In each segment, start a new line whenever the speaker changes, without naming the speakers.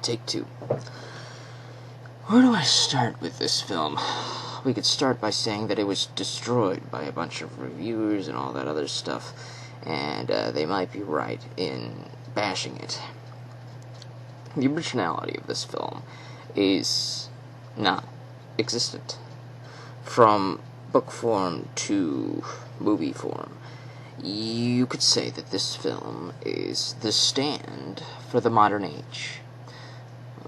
Take two. Where do I start with this film? We could start by saying that it was destroyed by a bunch of reviewers and all that other stuff, and they might be right in bashing it. The originality of this film is not existent. From book form to movie form, you could say that this film is the stand for the modern age.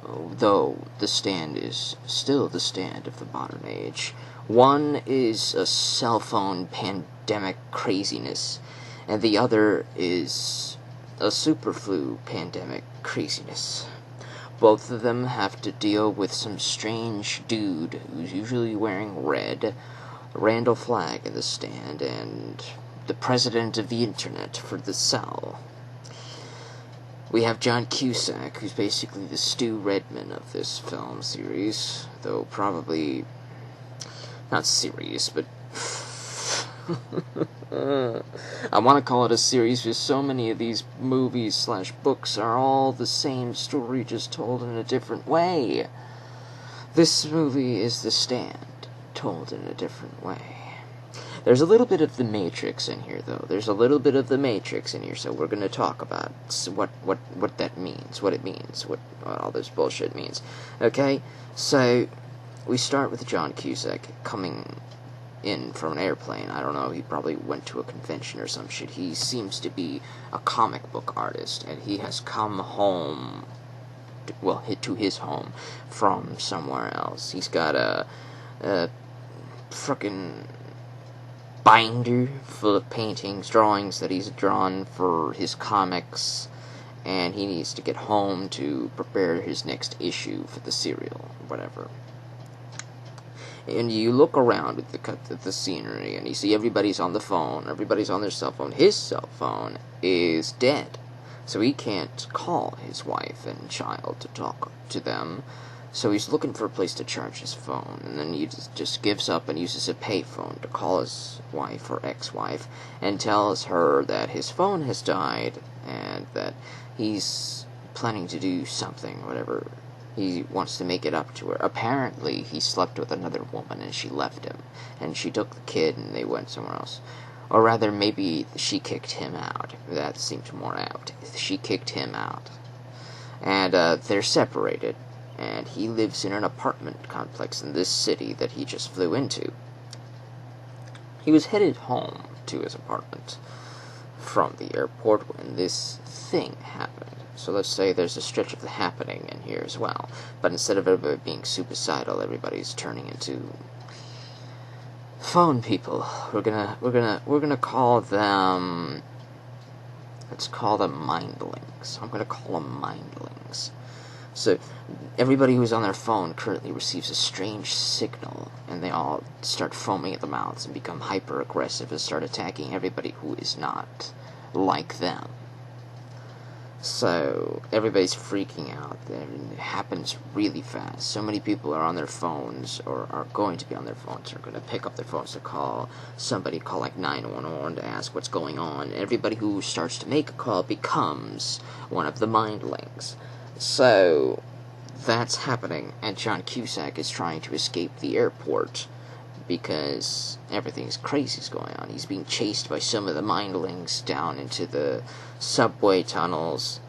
Though the stand is still the stand of the modern age. One is a cell phone pandemic craziness, and the other is a superflu pandemic craziness. Both of them have to deal with some strange dude who's usually wearing red, a Randall flag in the stand, and the president of the internet for the cell. We have John Cusack, who's basically the Stu Redman of this film series, though probably not series, but I want to call it a series because so many of these movies / books are all the same story, just told in a different way. This movie is The Stand, told in a different way. There's a little bit of the Matrix in here, though. There's a little bit of the Matrix in here, so we're going to talk about what that means, what it means, what all this bullshit means. Okay? So, we start with John Cusack coming in from an airplane. I don't know, he probably went to a convention or some shit. He seems to be a comic book artist, and he has come home, to his home from somewhere else. He's got a frickin' binder full of paintings, drawings that he's drawn for his comics, and he needs to get home to prepare his next issue for the serial, whatever. And you look around at the scenery, and you see everybody's on the phone, everybody's on their cell phone. His cell phone is dead, so he can't call his wife and child to talk to them. So he's looking for a place to charge his phone, and then he just gives up and uses a payphone to call his wife or ex-wife and tells her that his phone has died and that he's planning to do something, whatever. He wants to make it up to her. Apparently, he slept with another woman and she left him, and she took the kid and they went somewhere else. Or rather, maybe she kicked him out. That seems more apt. She kicked him out. And they're separated. And he lives in an apartment complex in this city that he just flew into. He was headed home to his apartment from the airport when this thing happened. So let's say there's a stretch of the happening in here as well. But instead of everybody being suicidal, everybody's turning into phone people. We're gonna call them. Let's call them mindlings. I'm gonna call them mindlings. So, everybody who's on their phone currently receives a strange signal, and they all start foaming at the mouths and become hyper-aggressive and start attacking everybody who is not like them. So, everybody's freaking out, and it happens really fast. So many people are on their phones, or are going to be on their phones, or are going to pick up their phones to call somebody, call like 911 to ask what's going on. Everybody who starts to make a call becomes one of the mindlings. So, that's happening, and John Cusack is trying to escape the airport because everything's crazy's going on. He's being chased by some of the mindlings down into the subway tunnels,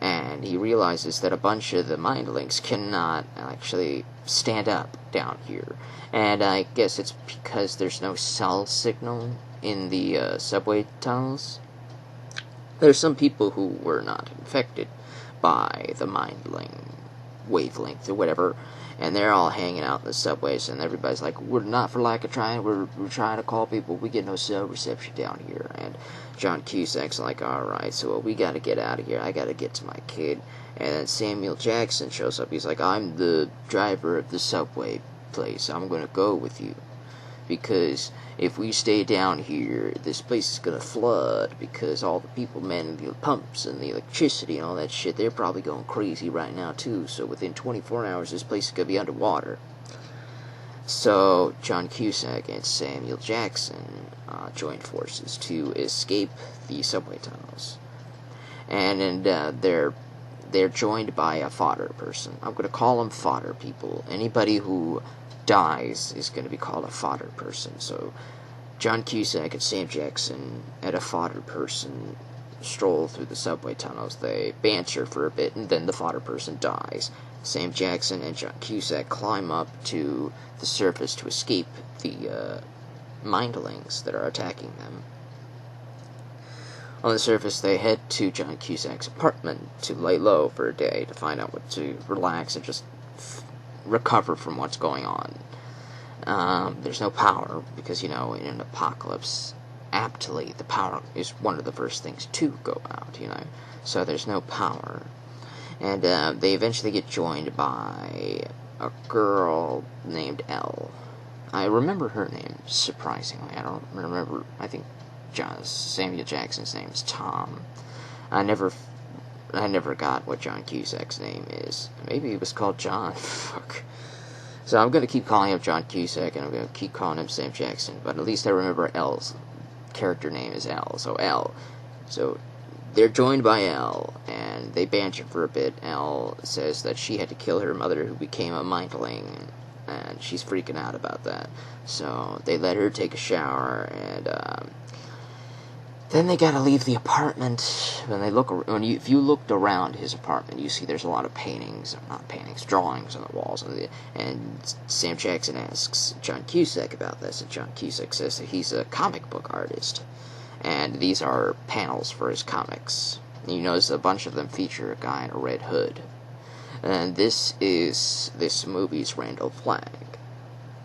and he realizes that a bunch of the mindlings cannot actually stand up down here. And I guess it's because there's no cell signal in the subway tunnels. There's some people who were not infected by the mindling wavelength or whatever, and they're all hanging out in the subways, and everybody's like, we're not for lack of trying, we're trying to call people, we get no cell reception down here. And John Cusack's like, alright, so we gotta get out of here, I gotta get to my kid. And then Samuel Jackson shows up, he's like, I'm the driver of the subway place, I'm gonna go with you, because if we stay down here, this place is gonna flood, because all the people manning the pumps and the electricity and all that shit, they're probably going crazy right now too, so within 24 hours this place is gonna be underwater. So John Cusack and Samuel Jackson joined forces to escape the subway tunnels. And they're they're joined by a fodder person. I'm going to call them fodder people. Anybody who dies is going to be called a fodder person. So John Cusack and Sam Jackson and a fodder person stroll through the subway tunnels. They banter for a bit, and then the fodder person dies. Sam Jackson and John Cusack climb up to the surface to escape the mindlings that are attacking them. On the surface, they head to John Cusack's apartment to lay low for a day, to find out what to relax and just recover from what's going on. There's no power, because, in an apocalypse, aptly, the power is one of the first things to go out, So there's no power. And they eventually get joined by a girl named Elle. I remember her name, surprisingly. I don't remember, I think Samuel Jackson's name is Tom. I never got what John Cusack's name is. Maybe he was called John. Fuck. So I'm going to keep calling him John Cusack, and I'm going to keep calling him Sam Jackson. But at least I remember Elle's character name is Elle. So Elle. So they're joined by Elle, and they banter for a bit. Elle says that she had to kill her mother, who became a mindling, and she's freaking out about that. So they let her take a shower, and then they gotta leave the apartment. If you looked around his apartment, you see there's a lot of drawings on the walls. And Sam Jackson asks John Cusack about this, and John Cusack says that he's a comic book artist. And these are panels for his comics. And you notice a bunch of them feature a guy in a red hood. And this is this movie's Randall Flagg.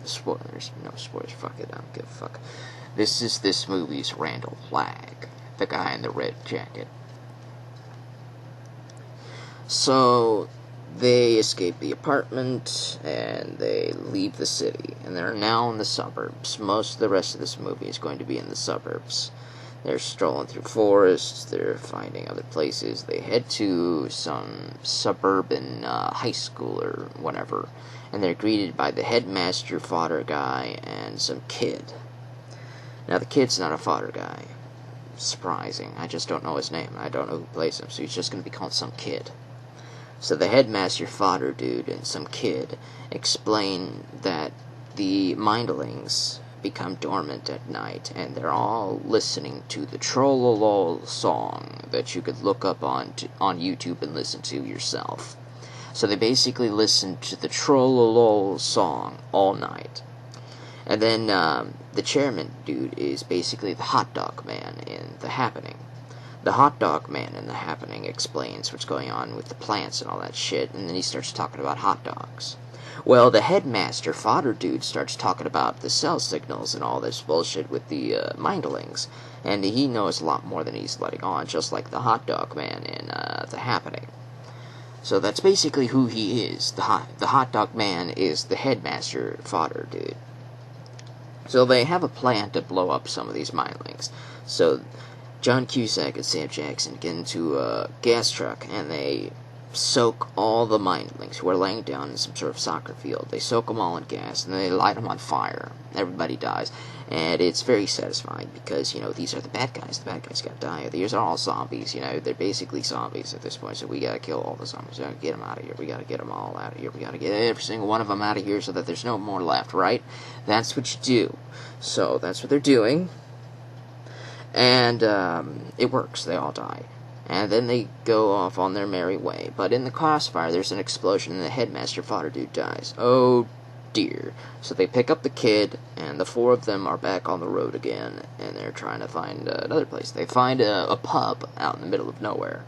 Spoilers. No spoilers. Fuck it. I don't give a fuck. This is this movie's Randall Flagg, the guy in the red jacket. So they escape the apartment and they leave the city, and they're now in the suburbs. Most of the rest of this movie is going to be in the suburbs. They're strolling through forests, they're finding other places. They head to some suburban high school or whatever, and they're greeted by the headmaster, fodder guy, and some kid. Now, the kid's not a fodder guy. Surprising. I just don't know his name. I don't know who plays him, so he's just going to be called some kid. So the headmaster, fodder dude, and some kid explain that the mindlings become dormant at night, and they're all listening to the Trollolol song that you could look up on YouTube and listen to yourself. So they basically listen to the Trollolol song all night. And then the chairman dude is basically the hot dog man in The Happening. The hot dog man in The Happening explains what's going on with the plants and all that shit, and then he starts talking about hot dogs. Well, the headmaster, fodder dude, starts talking about the cell signals and all this bullshit with the mindlings, and he knows a lot more than he's letting on, just like the hot dog man in The Happening. So that's basically who he is. The hot dog man is the headmaster, fodder dude. So they have a plan to blow up some of these mindlings. So John Cusack and Sam Jackson get into a gas truck, and they soak all the mindlings who are laying down in some sort of soccer field. They soak them all in gas, and they light them on fire. Everybody dies. And it's very satisfying because, these are the bad guys. The bad guys gotta die. These are all zombies, They're basically zombies at this point, so we gotta kill all the zombies. We gotta get them out of here. We gotta get them all out of here. We gotta get every single one of them out of here so that there's no more left, right? That's what you do. So that's what they're doing. And it works. They all die. And then they go off on their merry way. But in the crossfire, there's an explosion, and the headmaster fodder dude dies. Oh dear. So they pick up the kid, and the four of them are back on the road again, and they're trying to find another place. They find a pub out in the middle of nowhere,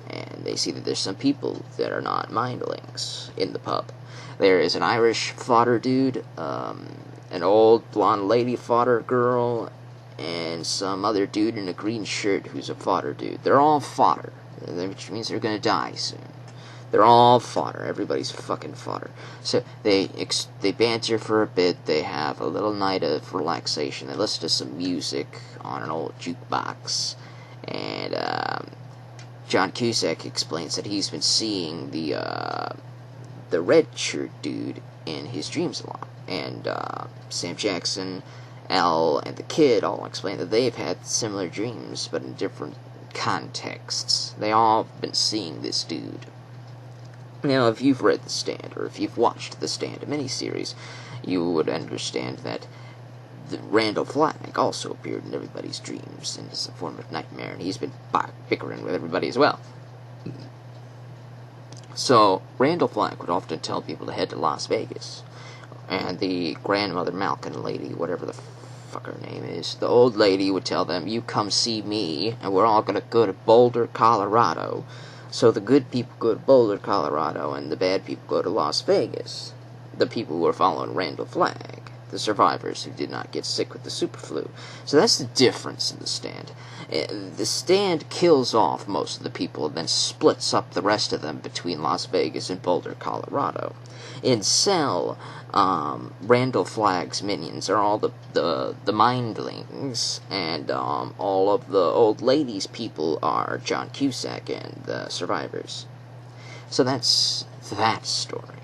and they see that there's some people that are not mindlings in the pub. There is an Irish fodder dude, an old blonde lady fodder girl, and some other dude in a green shirt who's a fodder dude. They're all fodder, which means they're gonna die soon. They're all fodder. Everybody's fucking fodder. So they banter for a bit. They have a little night of relaxation. They listen to some music on an old jukebox. And John Cusack explains that he's been seeing the red shirt dude in his dreams a lot. And Sam Jackson, Elle, and the kid all explain that they've had similar dreams, but in different contexts. They all have been seeing this dude. Now, if you've read The Stand, or if you've watched The Stand, a miniseries, you would understand that Randall Flagg also appeared in everybody's dreams and is a form of nightmare, and he's been bickering with everybody as well. So, Randall Flagg would often tell people to head to Las Vegas, and the grandmother Malkin lady, whatever the fuck her name is, the old lady would tell them, you come see me, and we're all gonna go to Boulder, Colorado. So the good people go to Boulder, Colorado, and the bad people go to Las Vegas. The people who are following Randall Flagg, the survivors who did not get sick with the super flu. So that's the difference in The Stand. The Stand kills off most of the people and then splits up the rest of them between Las Vegas and Boulder, Colorado. In Cell, Randall Flagg's minions are all the mindlings, and all of the old lady's people are John Cusack and the survivors. So that's that story.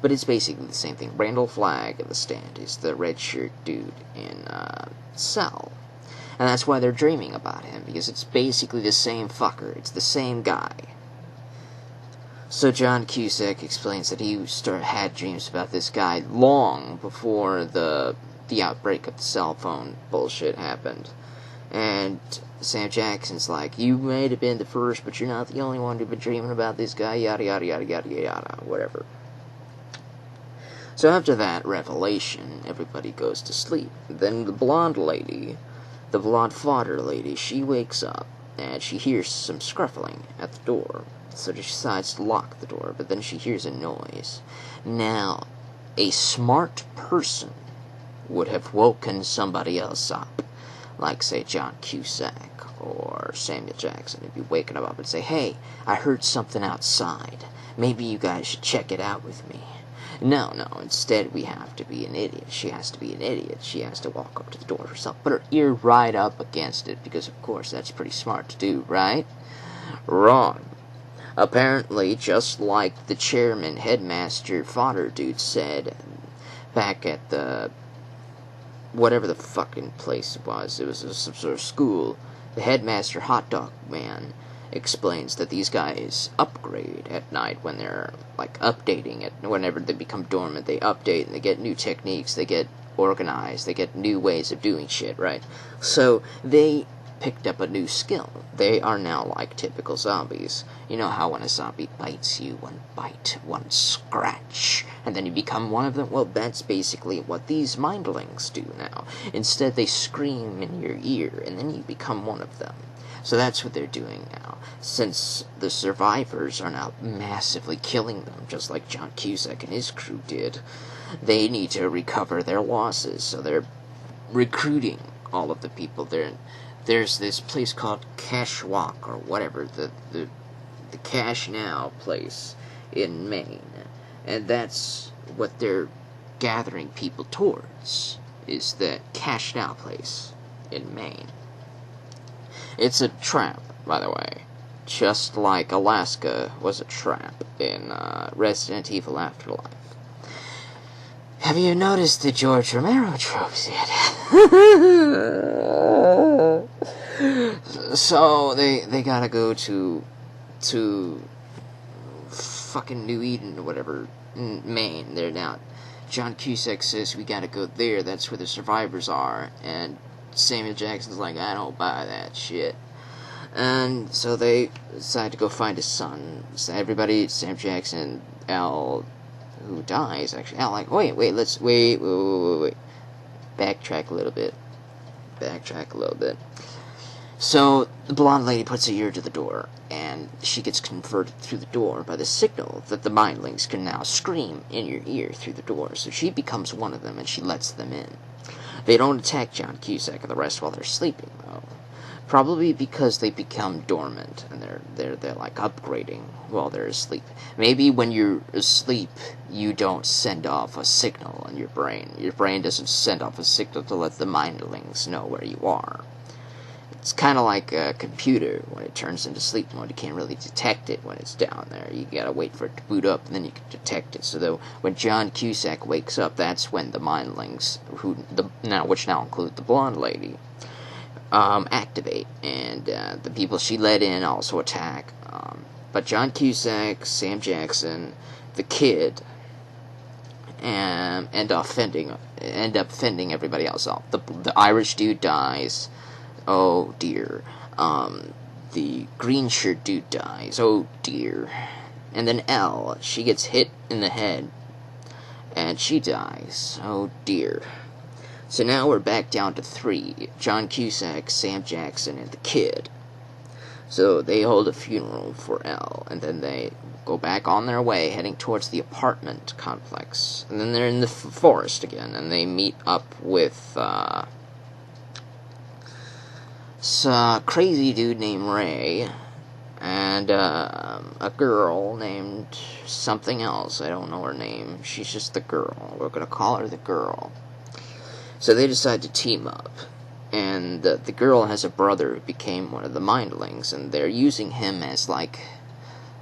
But it's basically the same thing. Randall Flagg in The Stand is the red shirt dude in Cell. And that's why they're dreaming about him, because it's basically the same fucker. It's the same guy. So John Cusack explains that he had dreams about this guy long before the outbreak of the cell phone bullshit happened. And Sam Jackson's like, you may have been the first, but you're not the only one who've been dreaming about this guy, yada yada yada yada yada, whatever. So after that revelation, everybody goes to sleep. Then the blonde lady, the blonde fodder lady, she wakes up, and she hears some scruffling at the door. So she decides to lock the door, but then she hears a noise. Now, a smart person would have woken somebody else up, like, say, John Cusack or Samuel Jackson. He'd be waking them up and say, hey, I heard something outside. Maybe you guys should check it out with me. No, instead we have to be an idiot. She has to be an idiot. She has to walk up to the door herself, put her ear right up against it, because, of course, that's pretty smart to do, right? Wrong. Apparently, just like the chairman, headmaster, fodder dude said back at the whatever the fucking place it was some sort of school, the headmaster hot dog man explains that these guys upgrade at night when they're, like, updating it. Whenever they become dormant, they update and they get new techniques, they get organized, they get new ways of doing shit, right? So, they picked up a new skill. They are now like typical zombies. You know how when a zombie bites you, one bite, one scratch, and then you become one of them? Well, that's basically what these mindlings do now. Instead, they scream in your ear, and then you become one of them. So that's what they're doing now. Since the survivors are now massively killing them, just like John Cusack and his crew did, they need to recover their losses, so they're recruiting all of the people. There's this place called Cash Walk, or whatever, the Cash Now place in Maine. And that's what they're gathering people towards, is the Cash Now place in Maine. It's a trap, by the way. Just like Alaska was a trap in Resident Evil Afterlife. Have you noticed the George Romero tropes yet? So they gotta go to fucking New Eden or whatever, Maine. They're now. John Cusack says we gotta go there. That's where the survivors are. And Samuel Jackson's like, I don't buy that shit. And so they decide to go find his son. So everybody, Sam Jackson, Al, who dies, actually. Al, like, wait, wait. Backtrack a little bit. So, the blonde lady puts her ear to the door, and she gets converted through the door by the signal that the mindlings can now scream in your ear through the door. So she becomes one of them, and she lets them in. They don't attack John Cusack and the rest while they're sleeping, though. Probably because they become dormant, and they're like upgrading while they're asleep. Maybe when you're asleep, you don't send off a signal in your brain. Your brain doesn't send off a signal to let the mindlings know where you are. It's kind of like a computer when it turns into sleep mode. You can't really detect it when it's down there. You gotta wait for it to boot up, and then you can detect it. So that when John Cusack wakes up, that's when the mindlings, which now include the blonde lady, activate, and the people she let in also attack. But John Cusack, Sam Jackson, the kid, and end up fending everybody else off. The Irish dude dies. Oh dear. The green shirt dude dies. Oh dear. And then Elle, she gets hit in the head, and she dies. Oh dear. So now we're back down to 3. John Cusack, Sam Jackson, and the kid. So they hold a funeral for Elle, and then they go back on their way, heading towards the apartment complex. And then they're in the forest again, and they meet up with some crazy dude named Ray, and a girl named something else. I don't know her name. She's just the girl. We're going to call her the girl. So they decide to team up. And the girl has a brother who became one of the mindlings, and they're using him as like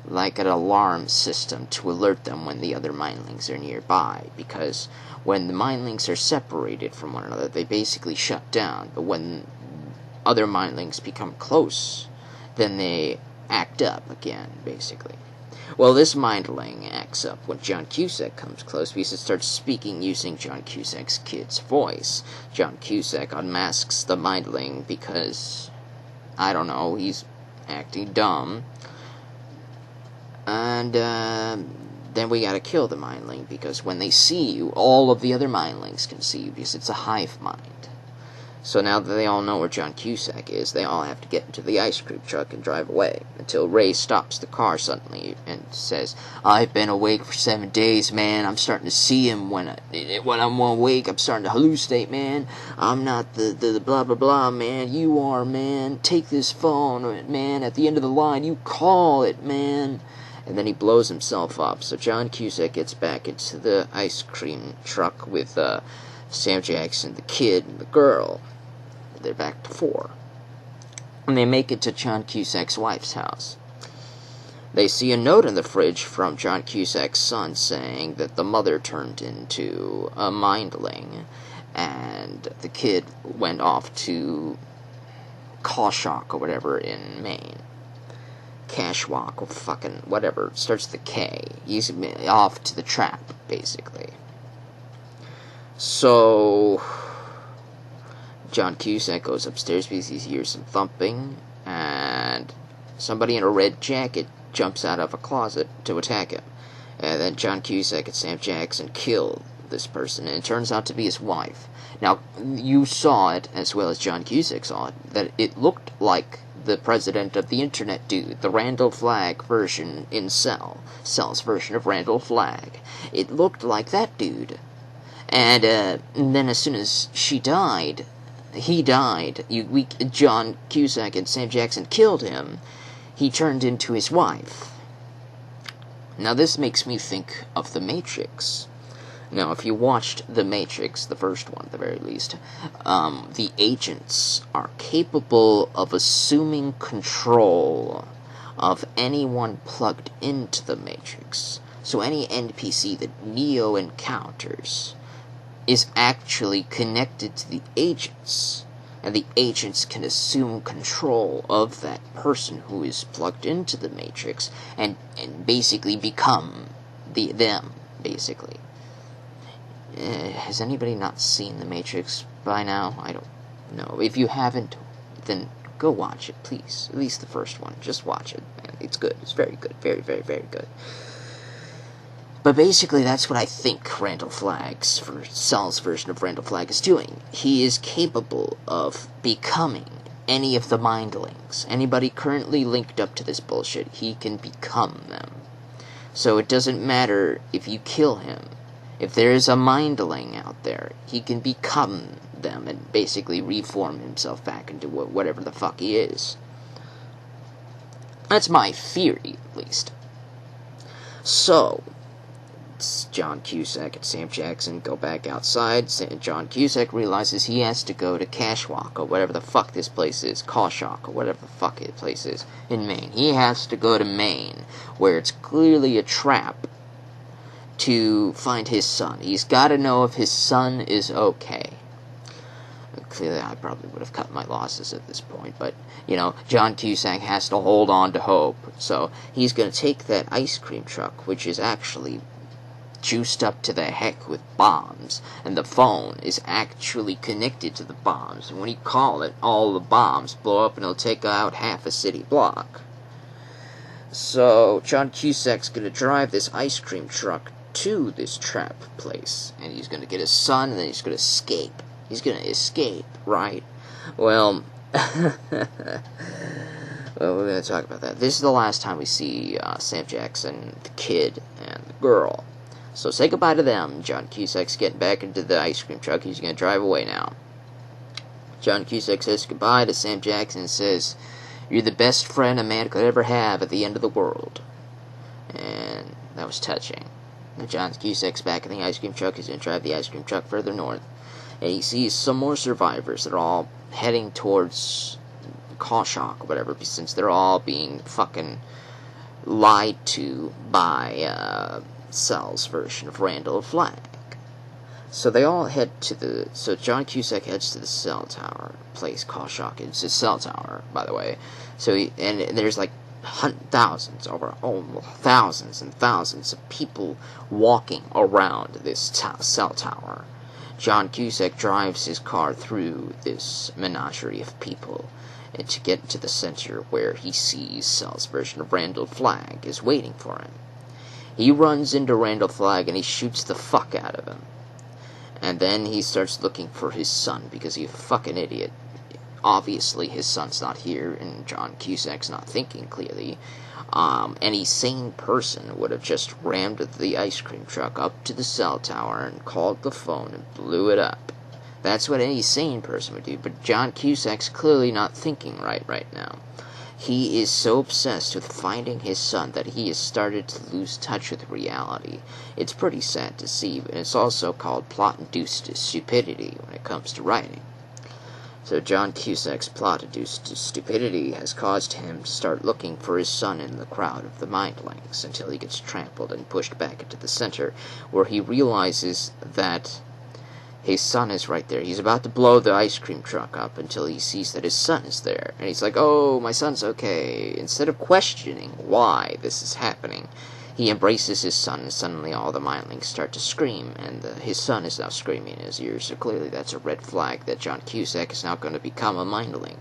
an alarm system to alert them when the other mindlings are nearby, because when the mindlings are separated from one another, they basically shut down, but when other mindlings become close, then they act up again, basically. Well, this mindling acts up when John Cusack comes close, because it starts speaking using John Cusack's kid's voice. John Cusack unmasks the mindling because, I don't know, he's acting dumb. And then we gotta kill the mindling, because when they see you, all of the other mindlings can see you, because it's a hive mind. So now that they all know where John Cusack is, they all have to get into the ice cream truck and drive away, until Ray stops the car suddenly and says, "I've been awake for 7 days, man. I'm starting to see him when I'm awake. I'm starting to hallucinate, man. I'm not the blah blah blah, man. You are, man. Take this phone, man. At the end of the line, you call it, man." And then he blows himself up. So John Cusack gets back into the ice cream truck with Sam Jackson, the kid, and the girl. They're back to 4. And they make it to John Cusack's wife's house. They see a note in the fridge from John Cusack's son saying that the mother turned into a mindling, and the kid went off to Kawshawk or whatever in Maine. Cashwalk or fucking whatever. Starts with the K. He's off to the trap, basically. So John Cusack goes upstairs because he hears some thumping, and somebody in a red jacket jumps out of a closet to attack him. And then John Cusack and Sam Jackson kill this person, and it turns out to be his wife. Now, you saw it, as well as John Cusack saw it, that it looked like the president of the internet dude, the Randall Flagg version in Cell's version of Randall Flagg. It looked like that dude. And then as soon as he died, John Cusack and Sam Jackson killed him, he turned into his wife. Now this makes me think of The Matrix. Now, if you watched The Matrix, the first one at the very least, the agents are capable of assuming control of anyone plugged into the Matrix. So any NPC that Neo encounters is actually connected to the agents, and the agents can assume control of that person who is plugged into the Matrix, and basically become them, basically. Has anybody not seen The Matrix by now? I don't know. If you haven't, then go watch it, please. At least the first one. Just watch it. Man, it's good. It's very good. Very, very, very good. But basically, that's what I think Randall Flagg's, for Cell's version of Randall Flagg, is doing. He is capable of becoming any of the mindlings. Anybody currently linked up to this bullshit, he can become them. So it doesn't matter if you kill him. If there is a mindling out there, he can become them and basically reform himself back into whatever the fuck he is. That's my theory, at least. So, John Cusack and Sam Jackson go back outside. John Cusack realizes he has to go to Cashwalk, or whatever the fuck this place is, Kawshawk, or whatever the fuck this place is, in Maine. He has to go to Maine, where it's clearly a trap, to find his son. He's got to know if his son is okay. clearly I probably would have cut my losses at this point, but, John Cusack has to hold on to hope. So he's going to take that ice cream truck, which is actually juiced up to the heck with bombs, and the phone is actually connected to the bombs, and when you call it, all the bombs blow up and it'll take out half a city block. So John Cusack's going to drive this ice cream truck to this trap place, and he's going to get his son, and then he's going to escape. He's going to escape, right? Well, we're going to talk about that. This is the last time we see Sam Jackson, the kid, and the girl. So say goodbye to them. John Cusack's getting back into the ice cream truck. He's going to drive away now. John Cusack says goodbye to Sam Jackson and says, "You're the best friend a man could ever have at the end of the world." And that was touching. And John Cusack's back in the ice cream truck. He's going to drive the ice cream truck further north. And he sees some more survivors that are all heading towards Kawshock or whatever, since they're all being fucking lied to by Sal's version of Randall Flagg. So they all head to so John Cusack heads to the cell tower place, Kawshock. It's a cell tower, by the way. So and there's like thousands and thousands of people walking around this cell tower. John Cusack drives his car through this menagerie of people, and to get to the center where he sees Sal's version of Randall Flagg is waiting for him. He runs into Randall Flagg and he shoots the fuck out of him. And then he starts looking for his son, because he's a fucking idiot. Obviously his son's not here, and John Cusack's not thinking clearly. Any sane person would have just rammed the ice cream truck up to the cell tower and called the phone and blew it up. That's what any sane person would do, but John Cusack's clearly not thinking right now. He is so obsessed with finding his son that he has started to lose touch with reality. It's pretty sad to see, but it's also called plot-induced stupidity when it comes to writing. So John Cusack's plot-induced stupidity has caused him to start looking for his son in the crowd of the mindlings until he gets trampled and pushed back into the center, where he realizes that his son is right there. He's about to blow the ice cream truck up until he sees that his son is there. And he's like, "Oh, my son's okay." Instead of questioning why this is happening, he embraces his son, and suddenly all the mindlings start to scream, and his son is now screaming in his ears. So clearly that's a red flag that John Cusack is now going to become a mindling.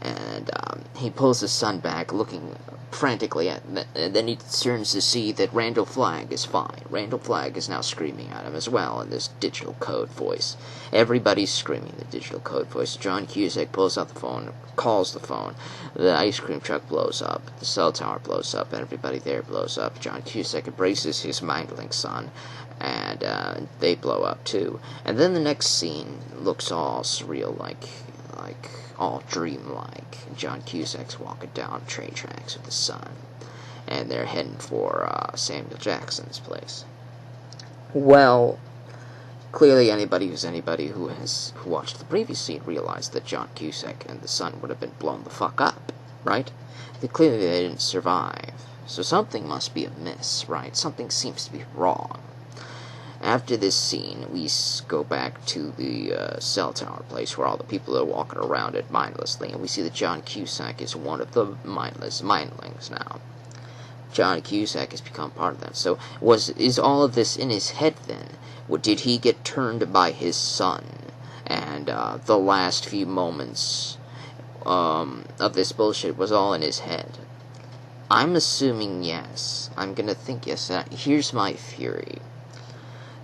And he pulls his son back, looking frantically at him, and then he turns to see that Randall Flagg is fine. Randall Flagg is now screaming at him as well in this digital code voice. Everybody's screaming in the digital code voice. John Cusack pulls out the phone, calls the phone. The ice cream truck blows up. The cell tower blows up. Everybody there blows up. John Cusack embraces his mindling son, and they blow up too. And then the next scene looks all surreal, like all dreamlike. John Cusack's walking down train tracks with his son, and they're heading for Samuel Jackson's place. Well, clearly anybody who watched the previous scene realized that John Cusack and the son would have been blown the fuck up, right? Clearly they didn't survive. So something must be amiss, right? Something seems to be wrong. After this scene, we go back to the cell tower place where all the people are walking around it mindlessly, and we see that John Cusack is one of the mindlings now. John Cusack has become part of them. So is all of this in his head then? Did he get turned by his son? And the last few moments of this bullshit was all in his head? I'm assuming yes. I'm gonna think yes. Here's my theory.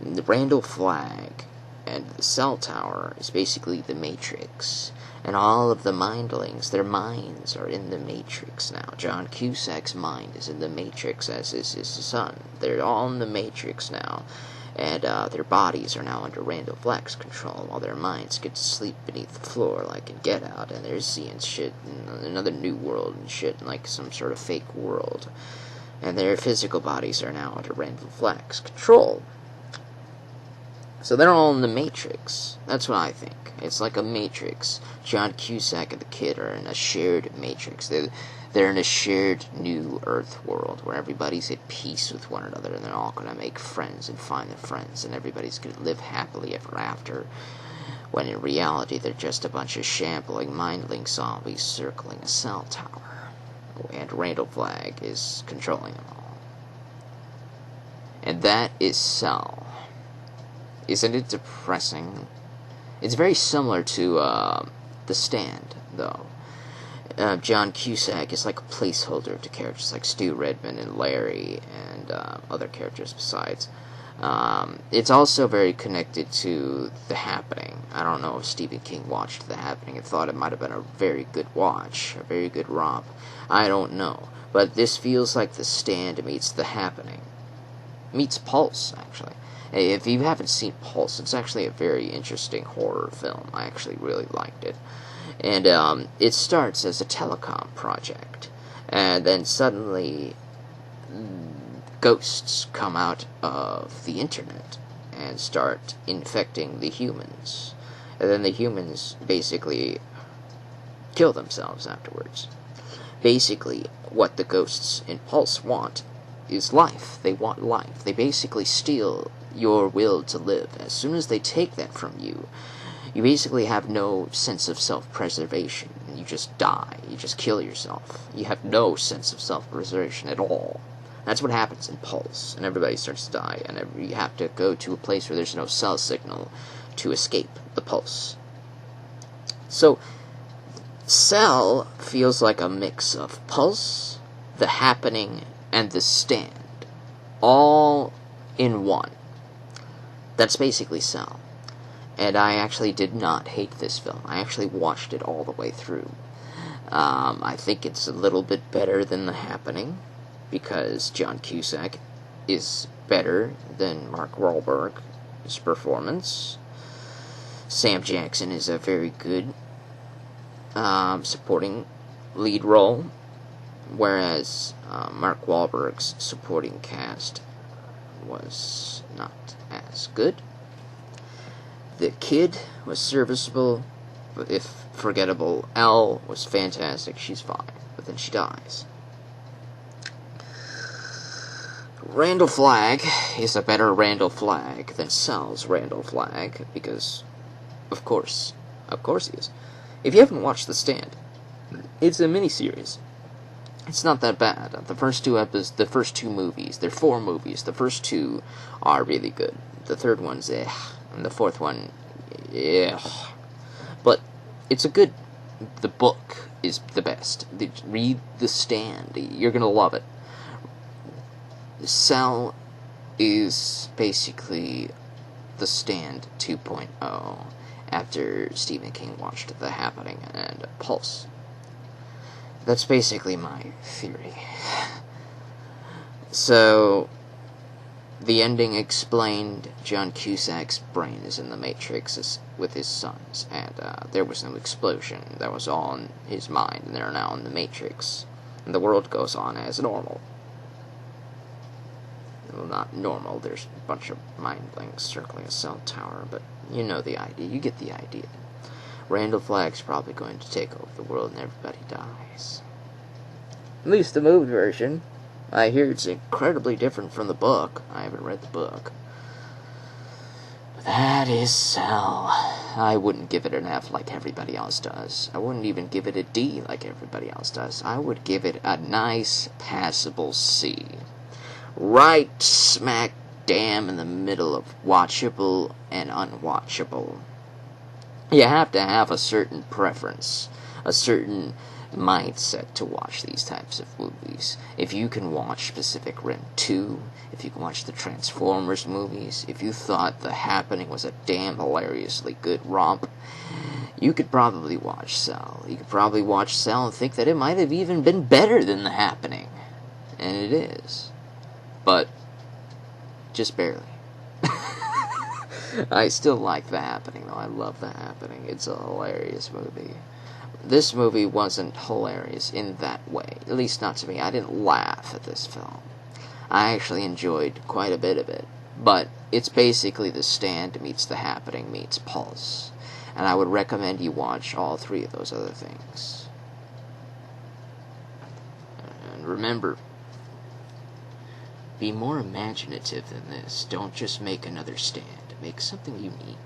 The Randall Flagg and the cell tower is basically the Matrix, and all of the mindlings, their minds are in the Matrix now. John Cusack's mind is in the Matrix, as is his son. They're all in the Matrix now, and their bodies are now under Randall Flagg's control, while their minds get to sleep beneath the floor like in Get Out, and they're seeing shit in another new world and shit, like some sort of fake world. And their physical bodies are now under Randall Flagg's control. So they're all in the Matrix. That's what I think. It's like a Matrix. John Cusack and the kid are in a shared Matrix. They're in a shared new Earth world where everybody's at peace with one another, and they're all going to make friends and find their friends, and everybody's going to live happily ever after. when in reality they're just a bunch of shambling mindling zombies circling a cell tower, and Randall Flagg is controlling them all. And that is Cell. Isn't it depressing? It's very similar to The Stand, though. John Cusack is like a placeholder to characters like Stu Redman and Larry and other characters besides. It's also very connected to The Happening. I don't know if Stephen King watched The Happening and thought it might have been a very good watch, a very good romp. I don't know. But this feels like The Stand meets The Happening. Meets Pulse, actually. If you haven't seen Pulse, it's actually a very interesting horror film. I actually really liked it. And it starts as a telecom project. And then suddenly ghosts come out of the internet and start infecting the humans. And then the humans basically kill themselves afterwards. Basically, what the ghosts in Pulse want is life. They want life. They basically steal your will to live. As soon as they take that from you, you basically have no sense of self-preservation. You just die. You just kill yourself. You have no sense of self-preservation at all. That's what happens in Pulse, and everybody starts to die, and you have to go to a place where there's no cell signal to escape the Pulse. So, Cell feels like a mix of Pulse, The Happening, and The Stand, all in one. That's basically Cell. And I actually did not hate this film. I actually watched it all the way through. I think it's a little bit better than The Happening, because John Cusack is better than Mark Wahlberg's performance. Sam Jackson is a very good supporting lead role, whereas Mark Wahlberg's supporting cast was not as good. The kid was serviceable, but if forgettable. Elle was fantastic, she's fine, but then she dies. Randall Flagg is a better Randall Flagg than Cell's Randall Flagg, because, of course he is. If you haven't watched The Stand, it's a miniseries. It's not that bad. The first two movies, they're 4 movies. The first 2 are really good. The third one's and the fourth one, but it's a good. The book is the best. Read The Stand. You're gonna love it. Cell is basically The Stand 2.0 after Stephen King watched The Happening and Pulse. That's basically my theory. So, the ending explained John Cusack's brain is in the Matrix with his sons, and there was no explosion. That was all in his mind, and they're now in the Matrix. And the world goes on as normal. Well, not normal, there's a bunch of mindlings circling a cell tower, but you know the idea, you get the idea. Randall Flagg's probably going to take over the world and everybody dies. At least the movie version. I hear it's incredibly different from the book. I haven't read the book. But that is Cell. I wouldn't give it an F like everybody else does. I wouldn't even give it a D like everybody else does. I would give it a nice, passable C. Right smack damn in the middle of watchable and unwatchable. You have to have a certain preference, a certain mindset to watch these types of movies. If you can watch Pacific Rim 2, if you can watch the Transformers movies, if you thought The Happening was a damn hilariously good romp, you could probably watch Cell. You could probably watch Cell and think that it might have even been better than The Happening. And it is. But just barely. I still like The Happening, though. I love The Happening. It's a hilarious movie. This movie wasn't hilarious in that way. At least not to me. I didn't laugh at this film. I actually enjoyed quite a bit of it. But it's basically The Stand meets The Happening meets Pulse. And I would recommend you watch all 3 of those other things. And remember, be more imaginative than this. Don't just make another Stand. Make something unique.